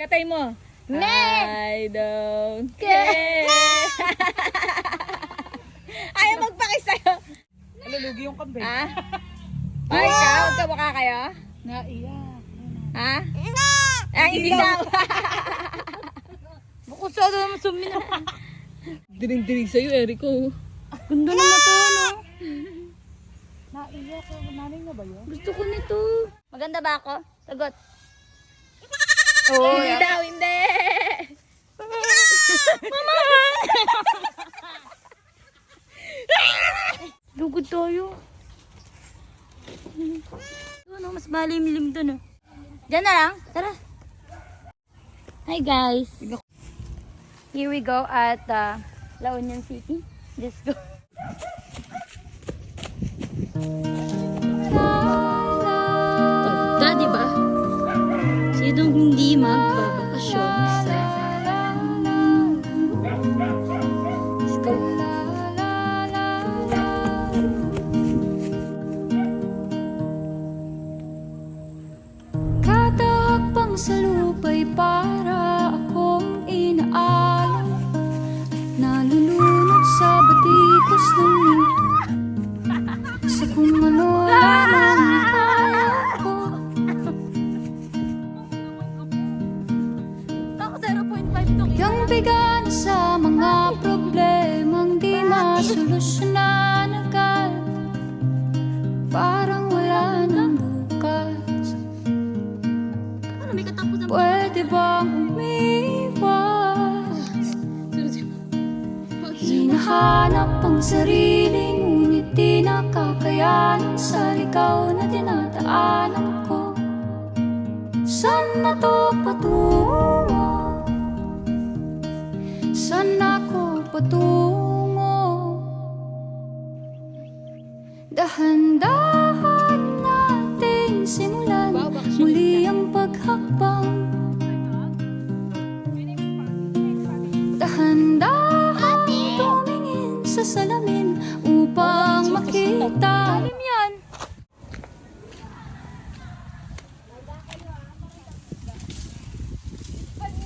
Katay mo. Ne! I don't care. Ayaw magpakis sa'yo. Nalulugi yung kambing. Ha? Ay, ikaw? Magkamukha kayo? Naiyak. Ha? Ay, hindi daw. Bukusado naman sumina. Diring-diring sa'yo, Erico. Ganda naman to, no? Naiyak. Nanay na ba yun? Gusto ko nito. Maganda ba ako? Sagot. Oh, hindi daw, hindi. Lugod tayo. Ano, mas malimlim doon, oh. Diyan na lang. Tara. Hi, guys. Here we go at La Union City. Let's go. Ganda, di ba? Sinong hindi magbabakasyon sa... Let's go. Kada hakbang sa lupa'y para akong inaalon, nalulunod sa batikos ng mundo, sa kung ano lamang kaya ko. Ako 0.5 to. Yang bigan sa mga problemang di masolusyonan agad, parang wala nang bukas. Ano, may katapusan pa. Pwede bang umiwas? Hinahanap ang sarili, ngunit di nakakayanan sa ligaw na dinadaanan ko. Saan na to patungo? Saan ako patungo? Dahan-dahan natin simulan muli ang paghakbang. Dahan-dahan tumingin sa salamin upang makita. Alim yan.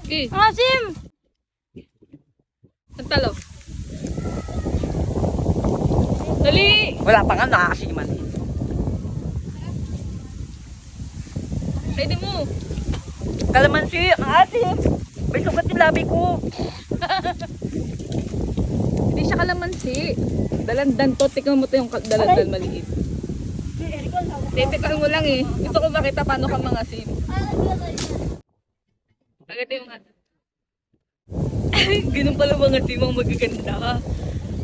Okay, Asim! ang talo. Dali! Wala pa nga, nakakasiman. Pwede mo. Kalamansi, ang asim. May sugat yung labi ko. Hindi siya kalamansi. Dalandan to. Tingnan mo to yung dalandan maliit. Titikman mo lang eh. Gusto ko makita paano ka mga sim. Agad yung mga... Ganun pala mga sim ang magaganda.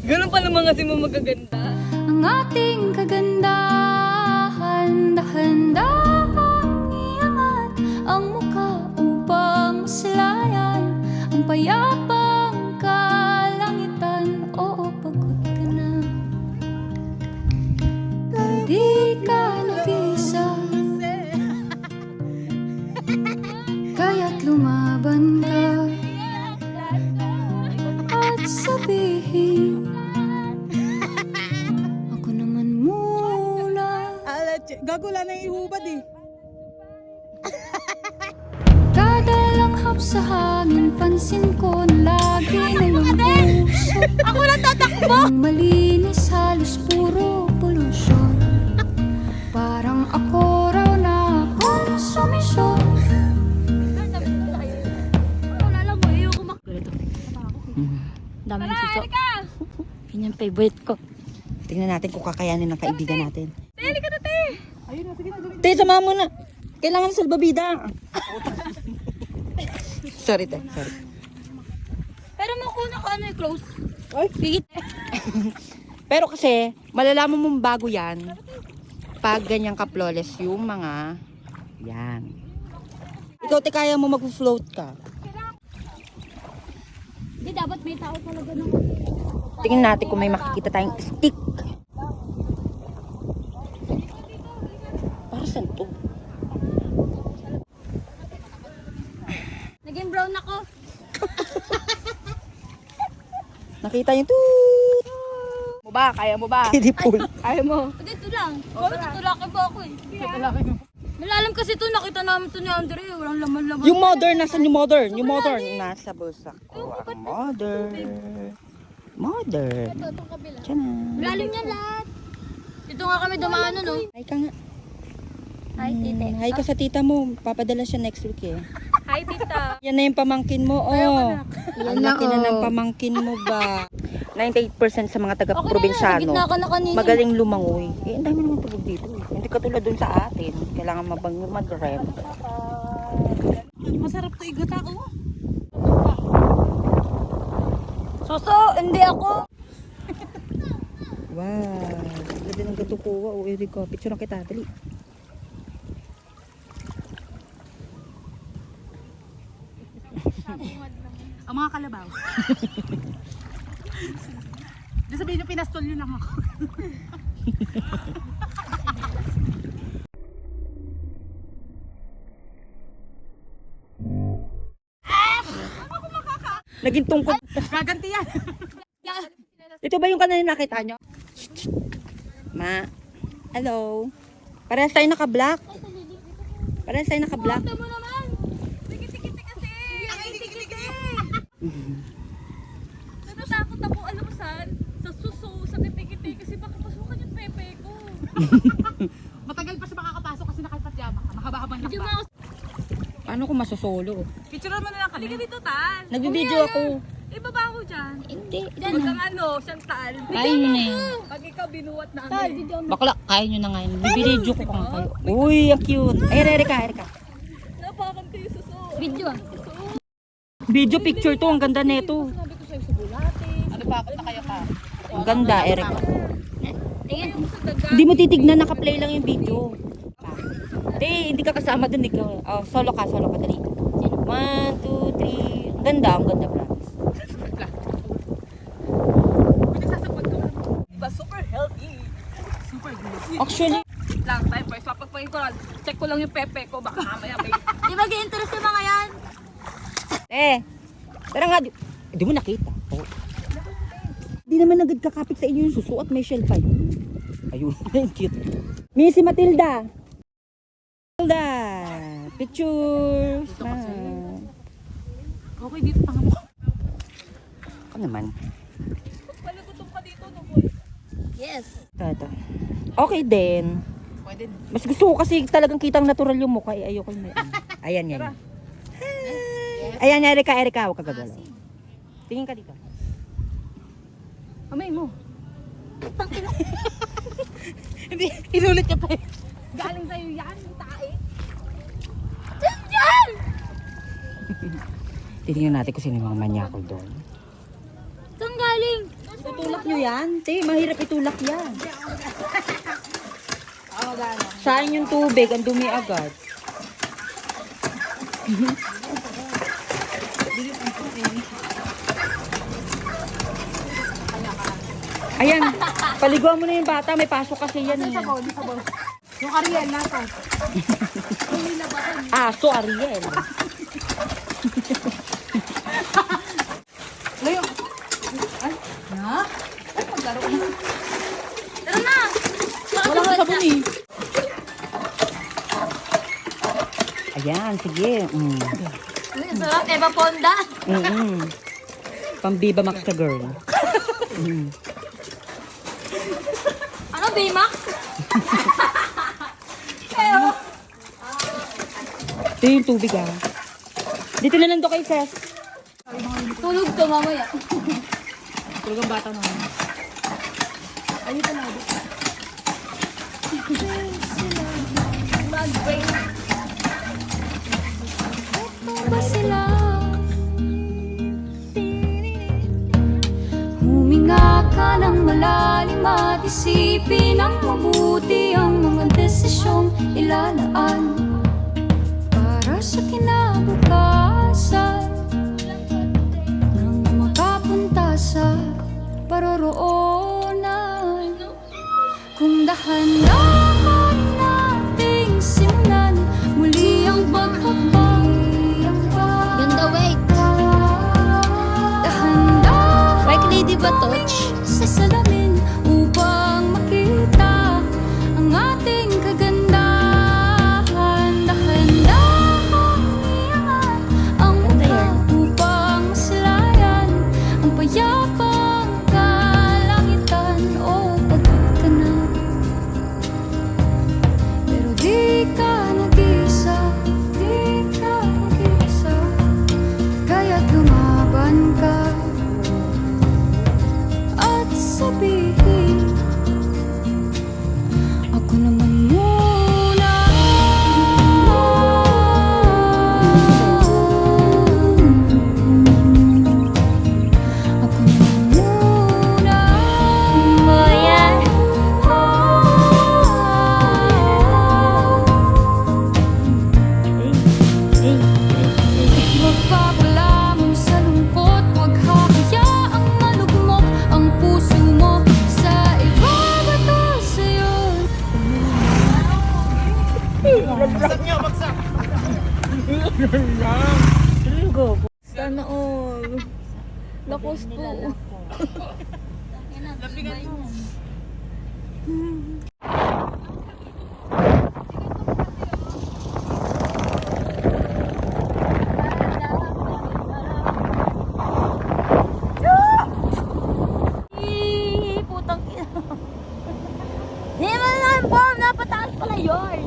Ganun pala mga sim ang magaganda. Ang ating kagandahan, dahan-dahang iangat ang mukha upang maslayan ang payapang kalangitan. Oo, pagod ka na, pero di ka nag-isa, kaya't lumaban ka at sabihin, ako naman muna. Gagula na yung ihubad eh. Kada langhap sa hangin, pansin ko na lagi nalang puso. Ako na tatakbo! Ang malinis, halos puro polusyon. Parang ako raw na konsumisyon. Wala lang mo, ayoko daming suso. Yun yung favorite ko. Tingnan natin kung kakayanin ng kaibigan natin. Dali ka na, te! Te, sama mo na. Kailangan salbabida. Sorry, te. Sorry. Pero makuna ko ano yung close. Ay. Higit. Pero kasi, malalaman mong bago yan pag ganyan ka-flawless yung mga yan. Ikaw, te, kaya mo mag-float ka. Hindi, dapat may tao talaga ng... Tingnan natin kung may makikita tayong stick. Para saan to? Naging brown ako. Nakita niyo to. Mo ba? Kaya mo ba? Kiddie pool. Kaya mo. Dito lang. Bakit tutulakin ba ako eh? Malalim kasi ito, nakita namin ito ni Andre. Walang laman-laman. Yung modern, nasan yung modern? Yung modern, nasa bulsa ko. Ang modern. Modern. Diyan na. Malalim niyan lahat. Ito nga kami dumaan no. Hi ka nga. Hi, tite. Hi ka sa tita mo. Papadala siya next week eh. Hi, tita. Yan na yung pamangkin mo, oh. Ang laki na ng pamangkin mo ba? 98% sa mga taga-probinsyano, Gitna ka na kanina. magaling lumangoy. Eh, ang dami naman tulog dito. Hindi katulad dun sa atin. Kailangan mag-rem. Masarap to igot ako. Suso, hindi ako. Wow. Ganda ng gatukuwa. O, Erika. Picture lang kita. Dali. Ang mga kalabaw. Di sabihin nyo, pinastol nyo lang ako. Naging tungkol. Gaganti yan. Ito ba yung kanina nakita nyo? Ma. Hello. Parehas tayo naka-black. Parehas tayo naka-black. Ito mo naman. Tikit-tikit kasi. Ay, tikit-tikit. Natatakot ako, alam mo saan? Sa suso, sa kitikiti. Kasi baka pasukan yung pepe ko. Matagal pa siya makakapasok kasi nakapatiyama ka. Mahaba-habang lakba. Paano ko masosolo? Picture mo na lang kami. Halika dito, Tal. Nagbibideo ako. Ibaba ko dyan. Hindi. Huwag kang ano, siyang Tal. Kaya nyo na yan. Pag ikaw binuwat namin. Bakla, kaya nyo na nga yun. Bibideo ko kung kayo. Uy, ang cute. Ay, Erika. Napakan kayo suso. Video ah. Video picture to. Ang ganda nito. Sabi ko sa'yo sa bulate. Ano pa ako na kaya ka? Ang ganda, Erika. Tingin. Hindi mo titignan, naka-play lang yung video. Hindi ka kasama dun. Ikaw. Oh, solo ka, dali. 1, 2, 3. Ang ganda, promise. Pinagsasagot ko. Diba, super healthy. Super good. Actually, Lang time first. Papagpagin ko lang. Check ko lang yung pepe ko. Baka mamaya may... Di ba interest yung mga yan? tara nga. Di mo nakita. Oh. Di naman agad kakapit sa inyo yung suso at may shell pa yun. Ayun, cute. Missy Matilda. Picture. Okay, dito tanga mo. Ako naman. Pala gutom ka dito, no boy? Yes. Ito. Okay din. Pwede. Mas gusto ko kasi talagang kitang natural yung mukha. Eh, ayoko na. Ayan yan. Ayan, Erika. Huwag ka gagalaw. Tingin ka dito. Amay mo. Hindi, inulit ka pa. Galing sa'yo yan, tae. Titingnan natin kung sino yung mga manyakol doon. Saan galing? Tutulak nyo yan. Mahirap itulak yan. Sayang yung tubig, ang dumi agad. Ayan, paliguan mo na yung bata, may pasok kasi yan eh. Yung Ariel nasa. Aso, Ariel. Ngayon. Ay, na? Ay, maglaro na. Tara na. Wala kang sabon eh. Ayan, sige. Sarap, Eva Ponda. Pambiba Max ka girl. Ano, Baymax? Ito yung tubig ah. Dito na lang to kay Ses. Tulog to mamaya. Tulog ang bata naman. Ayun na. Mag-break. Ito ba sila? Huminga ka ng malalim at isipin ng mabuti ang mga desisyong ilalaan para sa kinabukasan nang makapunta sa paroroonan. Kung dahan-dahan nating simulan muli ang paghakbang. Ganda, wait. Dahan-dahan Like lady ba to? sa salamin upang makita ang ating kagandahan. post po. Putang ina. Hindi naman naman bomb, napataas pala yun.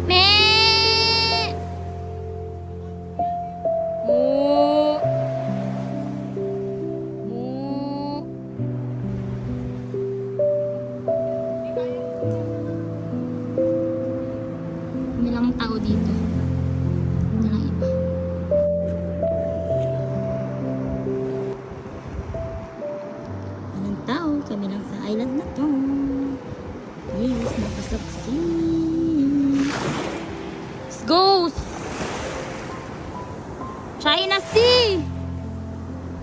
Me! Mu! Mu! May lang tao dito. Ito lang iba. Anong tao? Kami lang sa island na to. Yes, nakasaksi. Let's go! China Sea!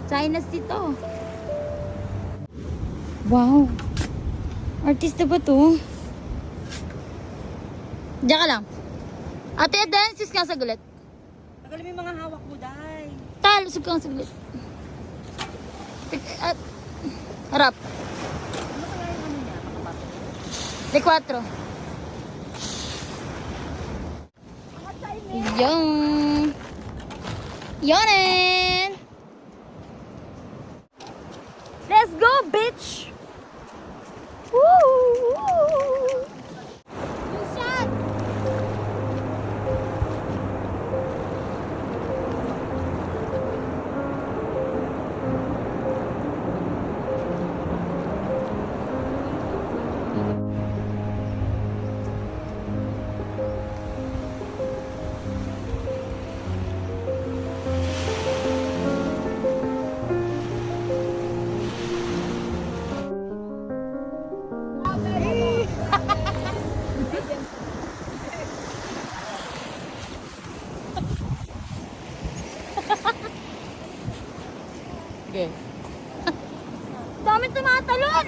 China Sea to. Wow! Artista ba to? Diyan ka lang. Ate, dances ka sa gulit. Tagal mo yung mga hawak mo, day. Tal, usog ka sa gulit. At, harap. De 4. Yung. Yonen! Let's go, bitch! Woo! Good shot! Sige. Dami tumatalon!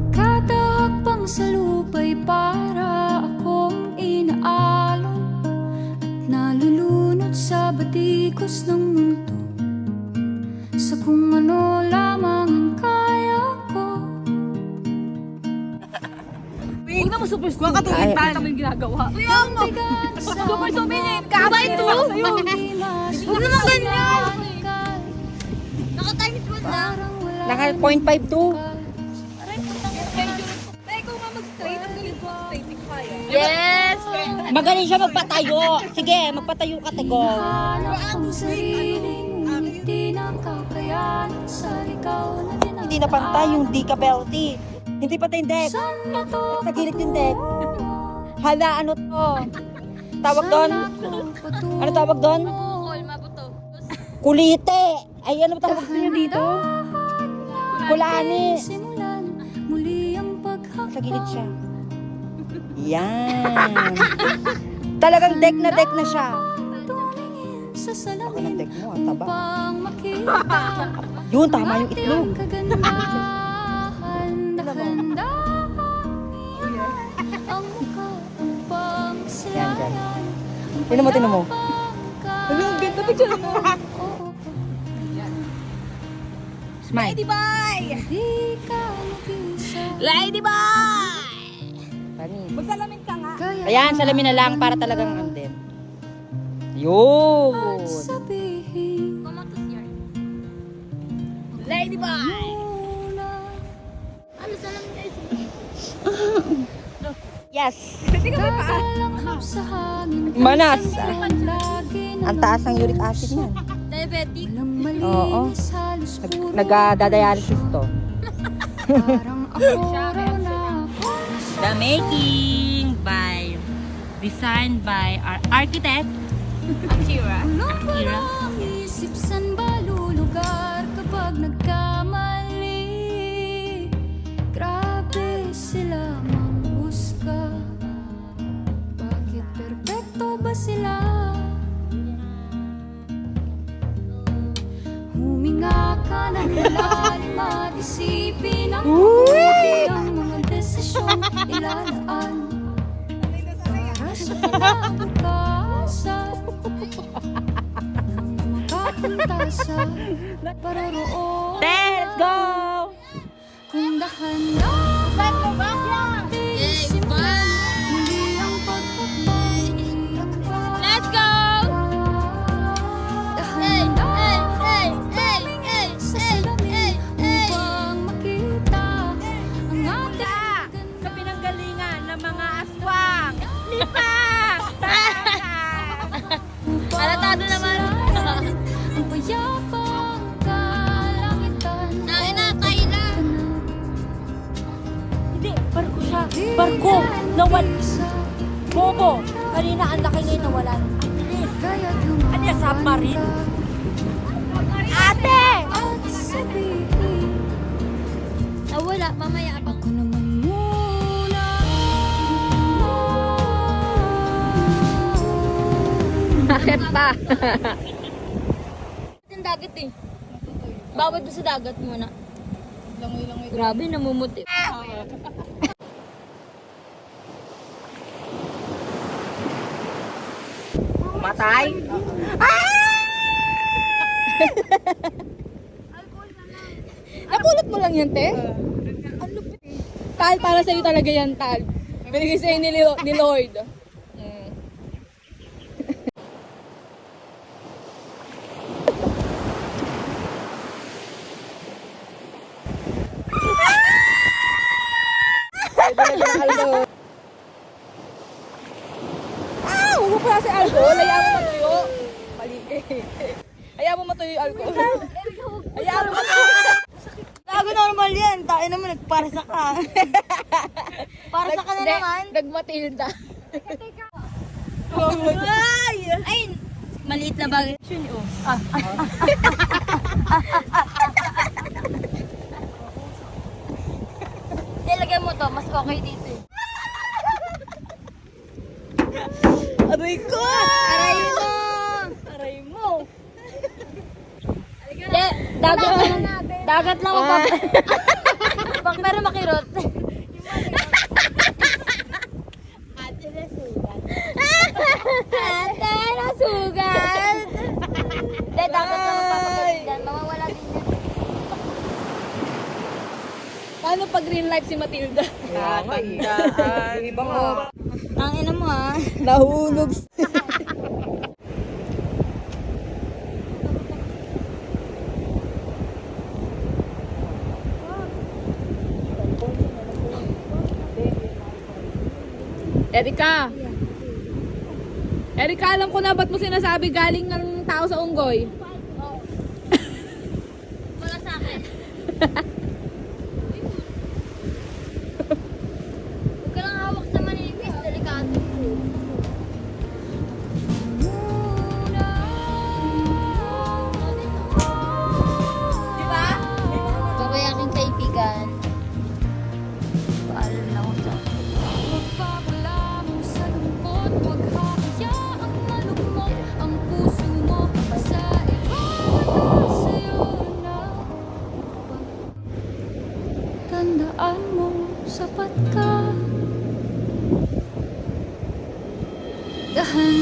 Kada hakbang sa lupa'y para akong inaalon at nalulunod sa batikos ng mundo, sa kung ano lamang ang kaya ko. Huwag na mo super Kuha ka tubig, Pan. Kita mo yung ginagawa. Bigan sa Super sumingin. Kabay to? hindi mas Huwag naman ganyan! makalikay, Naka-times 1 lang. parang wala Naka 0.52. Ikaw nga mag-straight. Ang galing mo straight. Kaya. Yes! Magaling siya magpatayo. Sige, magpatayo ka, Tego. hanap ang sarili, ngunit di nakakayanan sa ikaw na dinaan. Hindi na pantay yung di ka belty. Hindi patay yung deck. Saan na to? Sa gilid yung deck. Hala, ano to? Tawag doon? Ano tawag doon? Bukol, mabuto. Kulite. Ay, ano tawag niyo dito? Kulani. Simulan muli ang paghakbang. Sa gilid siya. Yan. Talagang deck na siya. Tumingin sa Ako ng salamin deck mo, ang taba. upang makita Yun, tama yung itlog. ang kagandahan. Dahan-dahan ang mukha upang Yan, yan. silayan. Tinan mo, tinan mo. Ang ganda picture mo. Smile. Di ka nag-isa. Lady Boy! Funny. Magsalamin ka nga. Kaya Ayan, salamin na lang para talagang andin. Yun. sabihin Kumatos yarn. Lady Boy! muna. Ano salam guys? Yes. Kakalanghap sa hangin. Manas. Ang lagi na Ang taas ng uric acid niyan. Dahil Diabetic. Walang Oo. malinis, halos puro Nagdadialysis to. parang ako raw na The Making by, designed by our architect, Akira. Kulong ba ang isip, san ba lulugar kapag nagkamali? Grabe sila manghusga. Bakit perpekto ba sila? Huminga ka ng malalim at isipin ang mabuti ang mga desisyong ilalaan para sa kinabukasan nang makapunta sa paroroon. let's go! Kung dahan na ating simulan muli ang paghakbang. Let's go! Dahan na sa salamin upang makita ang ating Sa pinanggalingan ng mga aswang, lipa! Alatado naman. ang payapang kalangitan. Tayo na, tayo na. Hindi, barko siya. Barko! Nawal! Bobo! Kanina ang laki ngayon nawalan. Ano yan, submarine? Ate! At sabihin, Wala, mamaya. ako naman muna. Bakit pa? Yung dagat eh. Bawat mo sa dagat muna. Langoy-langoy. Grabe, namumuti. Matay? Napulot mo lang yan, te? Ang lupit. Tal, para sa'yo talaga yan, Tal. Binigay sa'yo ni Lord. Huwag mo pala si alcohol. Hayaan mo matuyo. Mali eh. Hayaan mo matuyo yung alcohol. Hayaan mo matuyo. Gago normal yan. Tayo naman, nagparsa ka. Para sa ka na naman. Nagmatilda. Ay! Maliit na bagay. Nilagay mo to, mas okay dito eh. Aray ko! Aray mo! Aray mo. Hindi, dagat lang ako. Pag pero makirot. Ate, nasugat! Hindi, dagat lang magpapagalit dyan. Mawawala din yan. Paano pag green light si Matilda? Tatandaan mo. Ang ina mo ah. Nahulog. Erika! Erika, alam ko na ba't mo sinasabi galing ng tao sa unggoy? Wala sa akin. Huwag ka lang hawak sa manipis. Delikado. Diba? Babay aking kaibigan. Paalam lang ako sa Magpapala mo sa lungkot, huwag hahayaang malugmok ang puso mo sa iba sa'yo na tandaan mo, sapat ka. Dahan